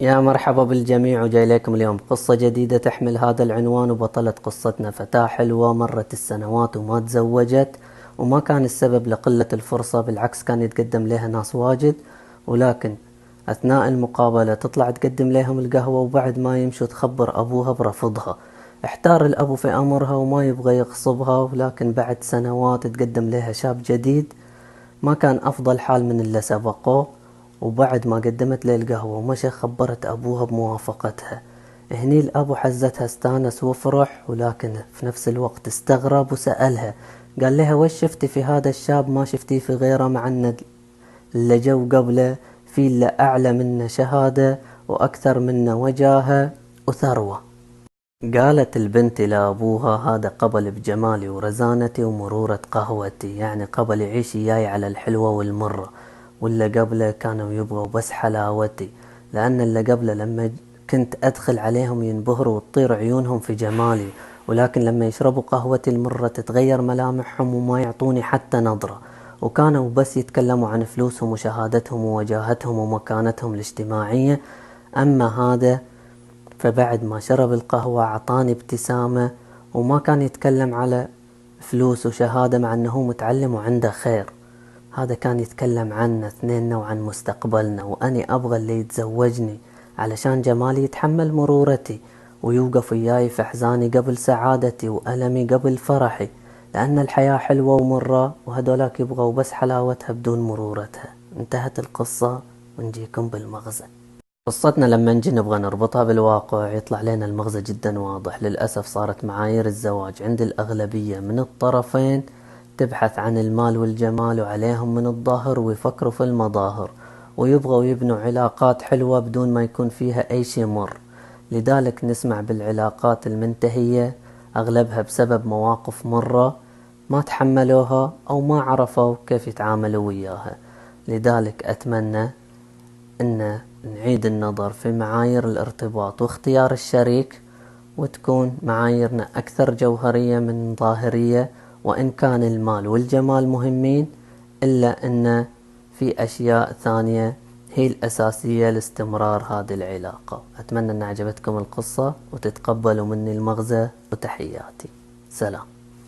يا مرحبا بالجميع، وجاي لكم اليوم قصة جديدة تحمل هذا العنوان. وبطلة قصتنا فتاة حلوة مرت السنوات وما تزوجت، وما كان السبب لقلة الفرصة، بالعكس كان يتقدم لها ناس واجد. ولكن أثناء المقابلة تطلع تقدم لهم القهوة، وبعد ما يمشوا تخبر أبوها برفضها. احتار الأب في أمرها وما يبغى يغصبها، ولكن بعد سنوات تقدم لها شاب جديد ما كان أفضل حال من اللي سبقوه. وبعد ما قدمت له القهوة ومشى خبرت أبوها بموافقتها. هني الأب حزتها استانس وفرح، ولكن في نفس الوقت استغرب وسألها، قال لها وش شفتي في هذا الشاب ما شفتيه في غيره، مع أن اللي جو قبله في اللي أعلى منه شهادة وأكثر منه وجاهة وثروة. قالت البنت لأبوها هذا قبل بجمالي ورزانتي ومرورة قهوتي، يعني قبل يعيش إياي على الحلوة والمرة، واللي قبله كانوا يبغوا بس حلاوتي. لأن اللي قبله لما كنت أدخل عليهم ينبهروا وتطير عيونهم في جمالي، ولكن لما يشربوا قهوتي المرة تتغير ملامحهم وما يعطوني حتى نظرة، وكانوا بس يتكلموا عن فلوسهم وشهادتهم ووجاهتهم ومكانتهم الاجتماعية. أما هذا فبعد ما شرب القهوة عطاني ابتسامة، وما كان يتكلم على فلوس وشهادة مع أنه متعلم وعنده خير. هذا كان يتكلم عنا اثنيننا وعن مستقبلنا، وأني أبغى اللي يتزوجني علشان جمالي يتحمل مرورتي، ويوقف وياي في أحزاني قبل سعادتي وألمي قبل فرحي، لأن الحياة حلوة ومرة، وهدولاك يبغوا بس حلاوتها بدون مرورتها. انتهت القصة ونجيكم بالمغزى. قصتنا لما نجي نبغى نربطها بالواقع يطلع لنا المغزى جدا واضح. للأسف صارت معايير الزواج عند الأغلبية من الطرفين تبحث عن المال والجمال، وعليهم من الظاهر ويفكروا في المظاهر، ويبغوا يبنوا علاقات حلوة بدون ما يكون فيها أي شيء مر. لذلك نسمع بالعلاقات المنتهية أغلبها بسبب مواقف مرة ما تحملوها أو ما عرفوا كيف يتعاملوا وياها. لذلك أتمنى أن نعيد النظر في معايير الارتباط واختيار الشريك، وتكون معاييرنا أكثر جوهرية من ظاهرية. وإن كان المال والجمال مهمين، إلا أن في أشياء ثانية هي الأساسية لاستمرار هذه العلاقة. أتمنى أن عجبتكم القصة وتتقبلوا مني المغزى، وتحياتي. سلام.